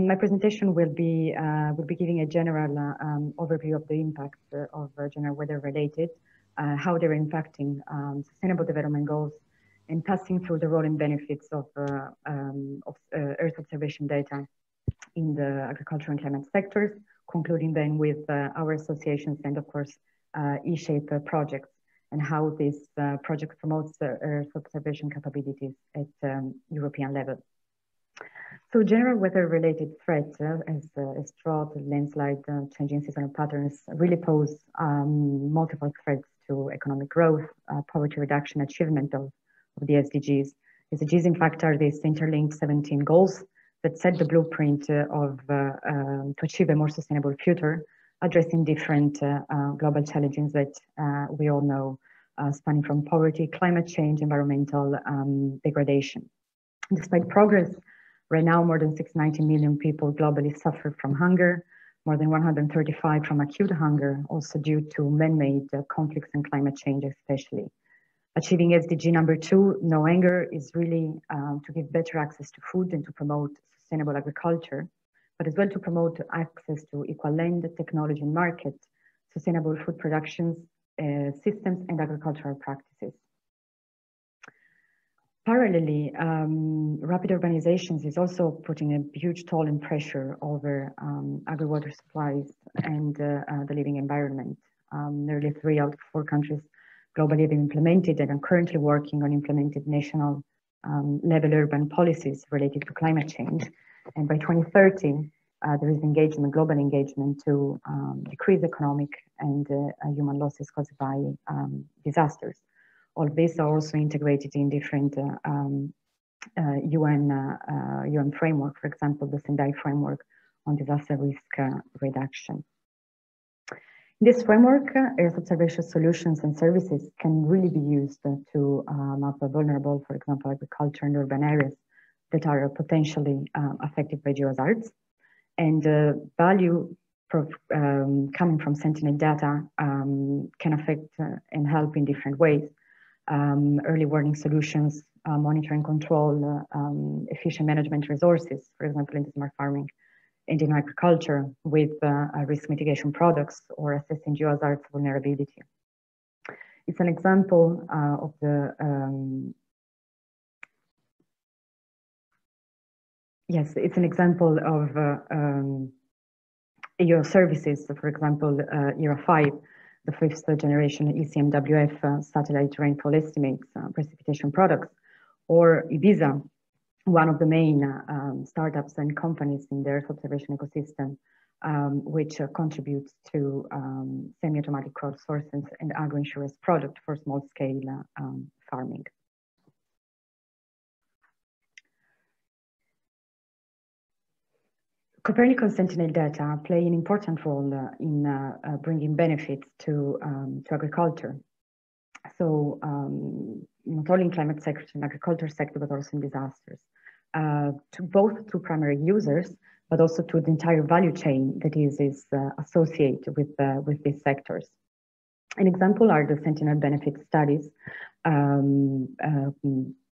My presentation will be giving a general overview of the impacts of general weather related, how they're impacting sustainable development goals, and passing through the role and benefits of Earth observation data in the agriculture and climate sectors, concluding then with our associations and of course E-Shape projects, and how this project promotes Earth observation capabilities at European level. So general weather-related threats as drought, landslide, changing seasonal patterns really pose multiple threats to economic growth, poverty reduction, achievement of the SDGs. SDGs, in fact, are these interlinked 17 goals that set the blueprint to achieve a more sustainable future, addressing different global challenges that we all know, spanning from poverty, climate change, environmental degradation. Despite progress, right now more than 690 million people globally suffer from hunger, more than 135 from acute hunger, also due to man-made conflicts and climate change especially. Achieving SDG number 2, no hunger, is really to give better access to food and to promote sustainable agriculture, but as well to promote access to equal land, technology and market, sustainable food productions, systems and agricultural practices. Parallelly, rapid urbanizations is also putting a huge toll and pressure over agri-water supplies and the living environment. Nearly 3 out of 4 countries globally have implemented and are currently working on implemented national level urban policies related to climate change. And by 2030, there is engagement, global engagement to decrease economic and human losses caused by disasters. All these are also integrated in different UN framework, for example, the Sendai framework on disaster risk reduction. In this framework, Earth observation solutions and services can really be used to map vulnerable, for example, agriculture and urban areas that are potentially affected by geohazards. And value coming from Sentinel data can affect and help in different ways. Early warning solutions, monitoring control, efficient management resources, for example, in smart farming and in agriculture with risk mitigation products or assessing geohazards vulnerability. It's an example of the, yes, it's an example of EU services, so for example, ERA 5, the 5th generation ECMWF satellite rainfall estimates, precipitation products, or Ibiza, one of the main startups and companies in the Earth observation ecosystem, which contributes to semi-automatic crowdsourcing and agro-insurance product for small-scale farming. Copernicus Sentinel data play an important role in bringing benefits to agriculture. So not only in climate sector and agriculture sector, but also in disasters, to both to primary users, but also to the entire value chain that is associated with these sectors. An example are the Sentinel benefit studies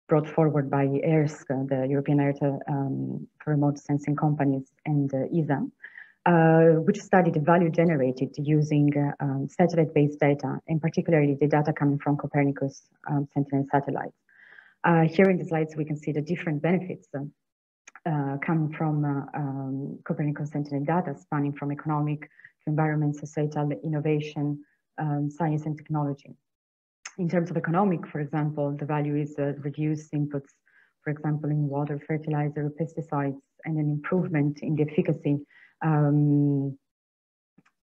brought forward by EARSC, the European Area for Remote Sensing Companies, and ESA, which studied the value generated using satellite-based data, and particularly the data coming from Copernicus Sentinel satellites. Here in the slides, we can see the different benefits coming from Copernicus Sentinel data, spanning from economic to environment, societal, innovation, science and technology. In terms of economic, for example, the value is reduced inputs, for example, in water, fertilizer, pesticides, and an improvement in the efficacy, in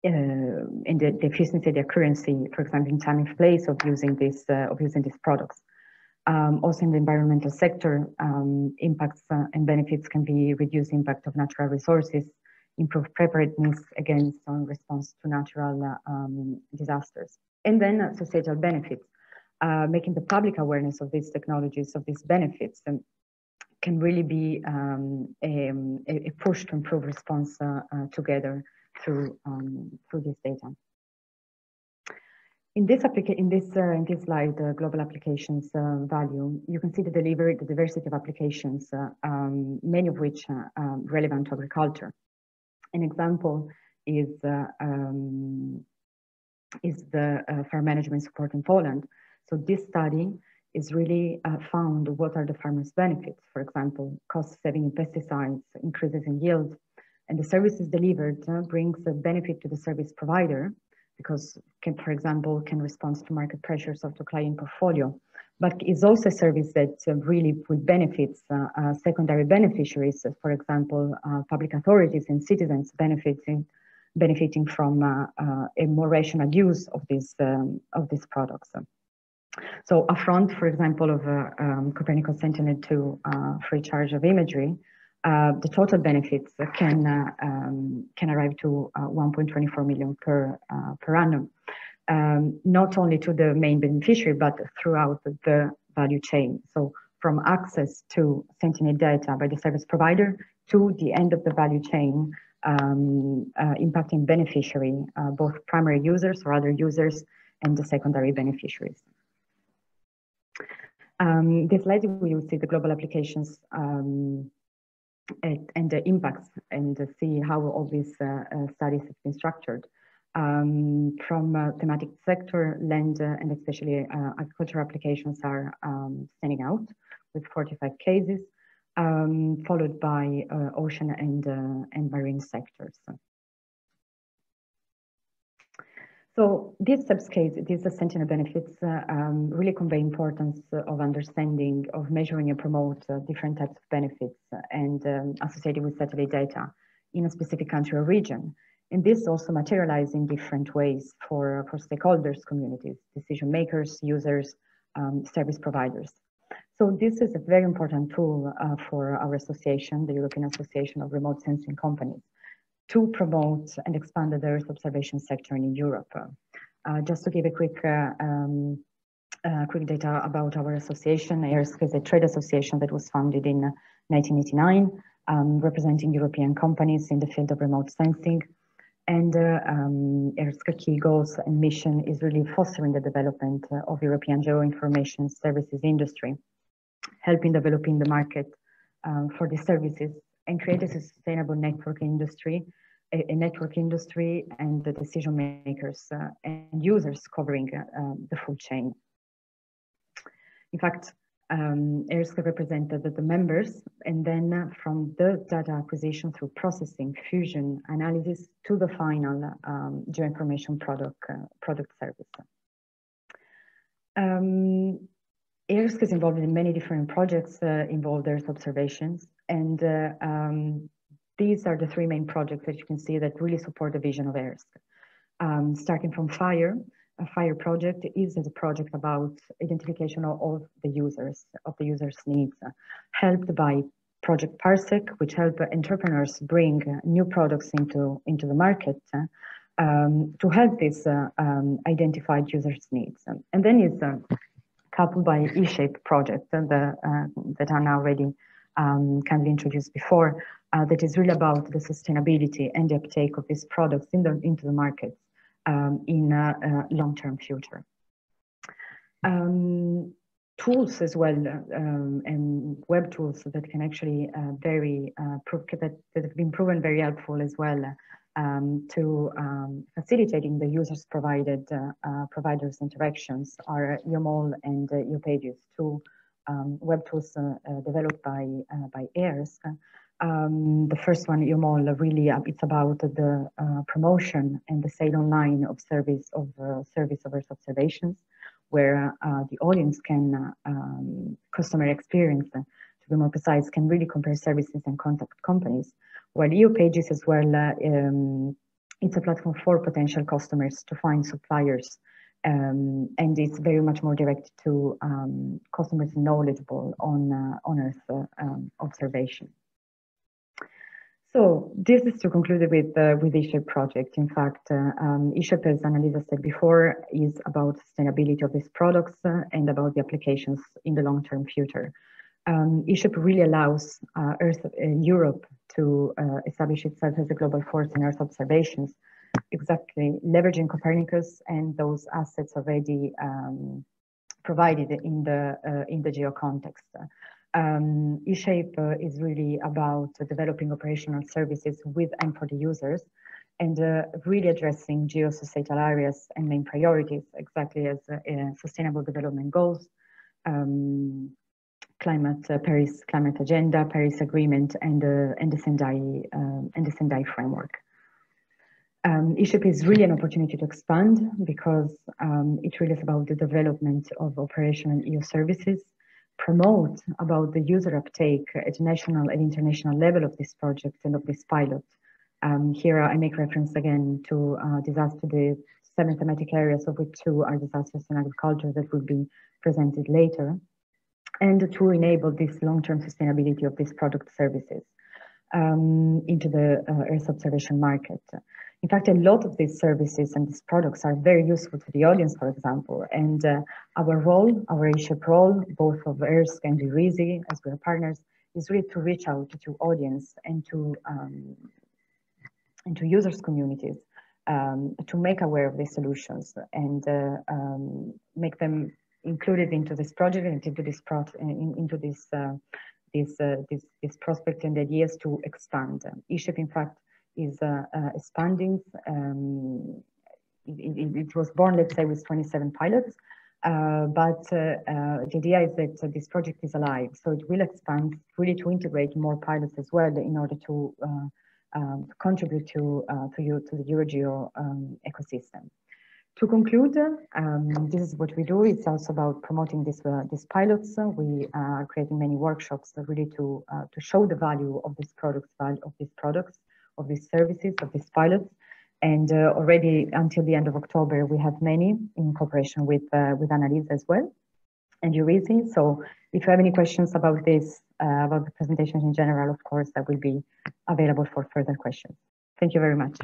the efficiency, the accuracy, for example, in time and place of using these products. Also in the environmental sector, impacts and benefits can be reduced impact of natural resources, improved preparedness against response to natural disasters, and then societal benefits. Making the public awareness of these technologies, of these benefits, can really be a push to improve response together through this data. In this slide, global applications value, you can see the diversity of applications, many of which are relevant to agriculture. An example is the farm management support in Poland. So this study is really found what are the farmers' benefits. For example, cost saving in pesticides, increases in yield, and the services delivered brings a benefit to the service provider, because for example, can respond to market pressures of the client portfolio, but is also a service that really would benefit secondary beneficiaries, for example, public authorities and citizens benefiting from a more rational use of these products. So upfront, for example, of Copernicus Sentinel-2 free charge of imagery, the total benefits can arrive to 1.24 million per annum, not only to the main beneficiary, but throughout the value chain. So from access to Sentinel data by the service provider to the end of the value chain, impacting beneficiary, both primary users or other users, and the secondary beneficiaries. This slide, we will see the global applications and the impacts, and see how all these studies have been structured. From thematic sector, land, and especially agricultural applications are standing out with 45 cases, followed by ocean and marine sectors. So these Sentinel benefits really convey importance of understanding, of measuring and promote different types of benefits and associated with satellite data in a specific country or region. And this also materializes in different ways for stakeholders, communities, decision makers, users, service providers. So this is a very important tool for our association, the European Association of Remote Sensing Companies, to promote and expand the Earth observation sector in Europe. Just to give a quick data about our association, EARSC is a trade association that was founded in 1989, representing European companies in the field of remote sensing. And EARSC key goals and mission is really fostering the development of European geo-information services industry, helping developing the market for the services and create a sustainable network industry, a network industry, and the decision makers and users covering the full chain. In fact, EARSC represented the members, and then from the data acquisition through processing, fusion, analysis to the final geo-information product service. EARSC is involved in many different projects involved Earth observations, and these are the three main projects that you can see that really support the vision of EARSC. Starting from FIRE. A FIRE project is a project about identification of the users' needs, helped by Project PARSEC, which help entrepreneurs bring new products into the market to help this identified users' needs. And then is coupled by eShape project that are now already kindly introduced before, that is really about the sustainability and the uptake of these products into the market in a long-term future. Tools as well, and web tools that can actually that have been proven very helpful as well to facilitating the users providers interactions are YOMOL and YoPages, two web tools developed by EARSC. The first one, YOMOL, really it's about the promotion and the sale online of service of Earth observations, where the audience can customer experience, to be more precise, can really compare services and contact companies. While YoPages as well, it's a platform for potential customers to find suppliers, and it's very much more directed to customers knowledgeable on Earth observation. So this is to conclude with eShape project. In fact, eShape, as Annalisa said before, is about sustainability of these products and about the applications in the long-term future. eShape really allows Europe to establish itself as a global force in Earth observations exactly leveraging Copernicus and those assets already provided in the geo context. eShape is really about developing operational services with and for the users, and really addressing geosocietal areas and main priorities, exactly as sustainable development goals, Paris Climate Agenda, Paris Agreement, and the Sendai framework. eShape is really an opportunity to expand because it really is about the development of operational EU services, promote about the user uptake at national and international level of this project and of this pilot. Here I make reference again to the 7 thematic areas, of which 2 are disasters and agriculture that will be presented later, and to enable this long-term sustainability of these product services into the Earth observation market. In fact, a lot of these services and these products are very useful to the audience, for example, and our role, our eShape role, both of EARSC and EARSC, as we are partners, is really to reach out to audience and to users communities to make aware of these solutions and make them included into this project and into this prospect and ideas to expand. eShape, in fact, is expanding. It was born, let's say, with 27 pilots, but the idea is that this project is alive, so it will expand really to integrate more pilots as well in order to contribute to the Eurogeo ecosystem. To conclude, this is what we do. It's also about promoting these pilots. We are creating many workshops really to show the value of these products, of these services, of these pilots. And already until the end of October, we have many in cooperation with Annalise as well and EARSC. So if you have any questions about this, about the presentation in general, of course, I will be available for further questions. Thank you very much.